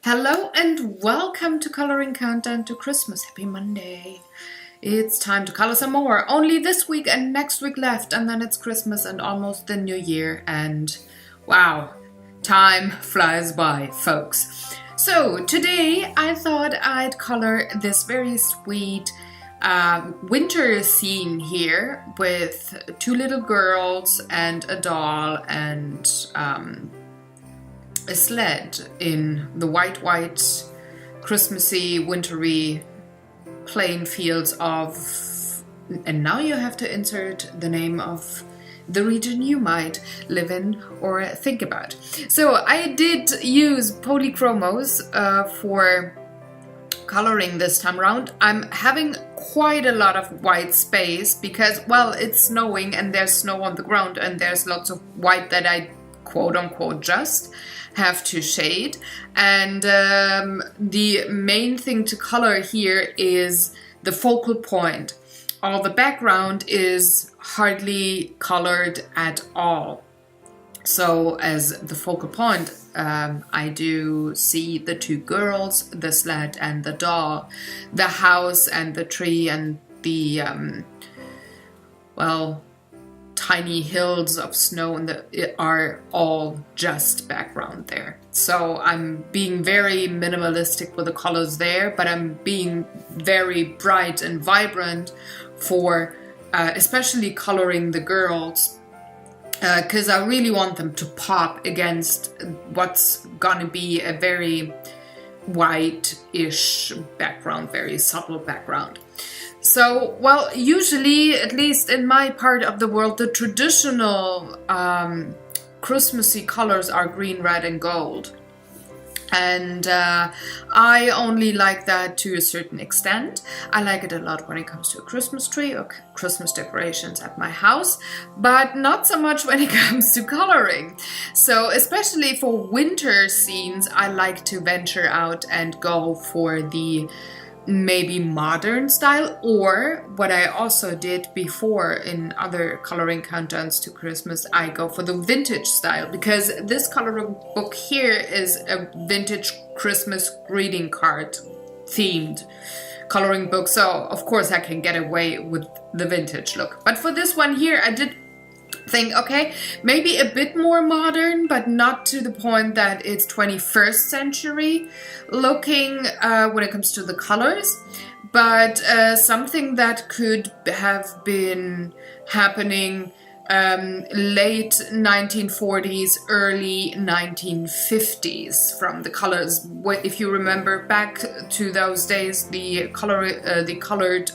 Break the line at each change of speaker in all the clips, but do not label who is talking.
Hello and welcome to Coloring Countdown to Christmas. Happy Monday. It's time to color some more. Only this week and next week left, and then it's Christmas and almost the new year. And wow, time flies by, folks. So today I thought I'd color this very sweet winter scene here with two little girls and a doll and a sled in the white, Christmassy, wintry plain fields of, and now you have to insert the name of the region you might live in or think about. So I did use polychromos for coloring this time around. I'm having quite a lot of white space because, well, it's snowing and there's snow on the ground and there's lots of white that I quote-unquote just have to shade. And the main thing to color here is the focal point. All the background is hardly colored at all. So as the focal point, I do see the two girls, the sled and the doll, the house and the tree and the, tiny hills of snow are all just background there. So I'm being very minimalistic with the colors there, but I'm being very bright and vibrant for especially coloring the girls, because I really want them to pop against what's gonna be a very white-ish background, very subtle background. So, well, usually, at least in my part of the world, the traditional Christmassy colors are green, red, and gold. And I only like that to a certain extent. I like it a lot when it comes to a Christmas tree or Christmas decorations at my house, but not so much when it comes to coloring. So especially for winter scenes, I like to venture out and go for the maybe modern style, or what I also did before in other coloring countdowns to Christmas, I go for the vintage style, because this coloring book here is a vintage Christmas greeting card themed coloring book, so of course I can get away with the vintage look. But for this one here, I did think, okay, maybe a bit more modern, but not to the point that it's 21st century looking when it comes to the colors, but something that could have been happening late 1940s, early 1950s from the colors. If you remember back to those days, the colored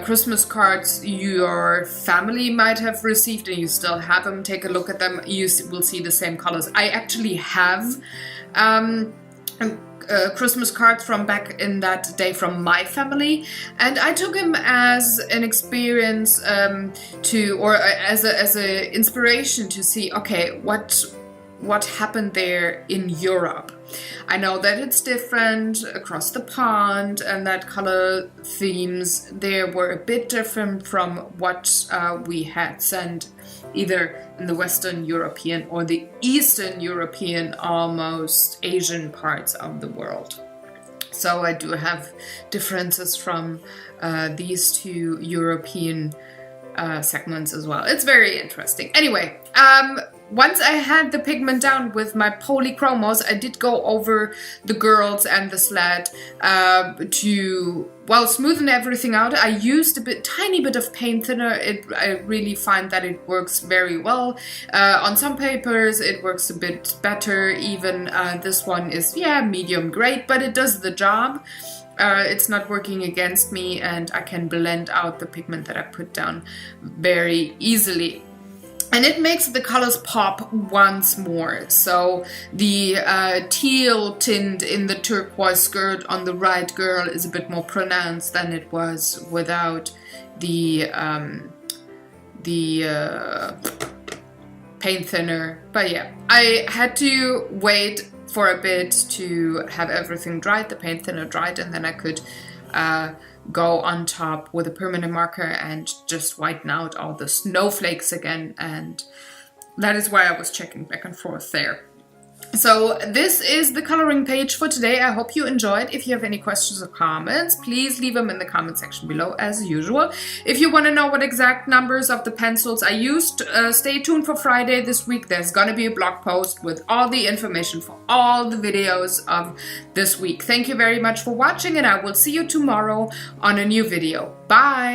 Christmas cards your family might have received, and you still have them, take a look at them, you will see the same colors. I actually have Christmas cards from back in that day from my family, and I took them as an experience as a inspiration to see, okay, what happened there in Europe. I know that it's different across the pond and that color themes there were a bit different from what we had sent either in the Western European or the Eastern European, almost Asian parts of the world. So I do have differences from these two European segments as well. It's very interesting. Anyway, once I had the pigment down with my polychromos, I did go over the girls and the sled to, well, smoothen everything out. I used tiny bit of paint thinner. I really find that it works very well. On some papers it works a bit better. Even this one is, yeah, medium grade, but it does the job. It's not working against me, and I can blend out the pigment that I put down very easily. And it makes the colors pop once more. So the teal tint in the turquoise skirt on the right girl is a bit more pronounced than it was without the paint thinner. But yeah, I had to wait for a bit to have everything dried, the paint thinner dried, and then I could go on top with a permanent marker and just whiten out all the snowflakes again, and that is why I was checking back and forth there. So this is the coloring page for today. I hope you enjoyed. If you have any questions or comments, please leave them in the comment section below as usual. If you want to know what exact numbers of the pencils I used, stay tuned for Friday this week. There's going to be a blog post with all the information for all the videos of this week. Thank you very much for watching, and I will see you tomorrow on a new video. Bye!